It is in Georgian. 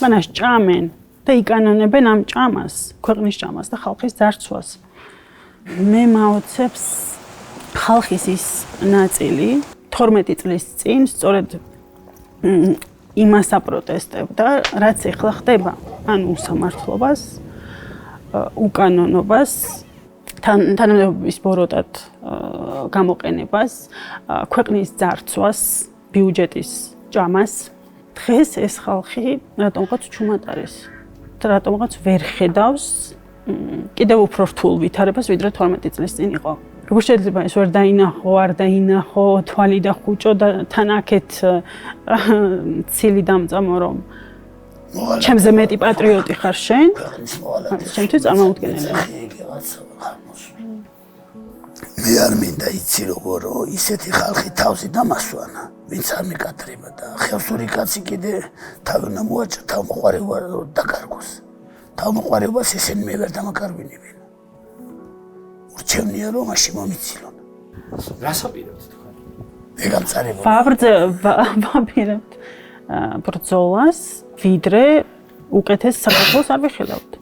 ქვეყანას ჭამენ და იკანონებენ ამ ჭამას, ქვეყნის ჭამას და ხალხის ძარცვას. მე მაოცებს ხალხის ის ნაწილი 12 წლის წინ სწორედ იმას აპროტესტებდა, რაც ეხლა ხდება, ანუ უსამართლობას, უკანონობას, თანამდებობის ბოროტად გამოყენებას, ქვეყნის ძარცვას, ბიუჯეტის ჭამას. დღეს ეს ხალხი რატომღაც ჩუმად არის. რატომღაც ვერ ხედავს კიდევ უფრო რთულ ვითარებას, ვიდრე 12 წლის წინ იყო. როგორ შეიძლება ეს ვერ დაინახო, არ დაინახო, თვალი და ხუჭო და თან აქეთ ცილი დამწამო რომ ჩემზე მეტი პატრიოტი ხარ შენ? ჩემთვის წარმოუდგენელია. მე არ მინდა იცი როგორ ისეთი ხალხი თავზე დამასვანა, ვინც არ მეკადრება და ხევსური კაცი კიდე თავი უნდა მოაჭრა თავმოყარეობა დაკარგოს. თავმოყარეობას ესენი მე ვერ დამაკარბინებენ. ურჩევნია რომ მაშინ მომიცილონ. რას აპირებთ თქვენ? მე გამწარებო. ვაპირებთ ბრძოლას, ვიდრე უკეთეს საქართველოს არ ვიხილავთ.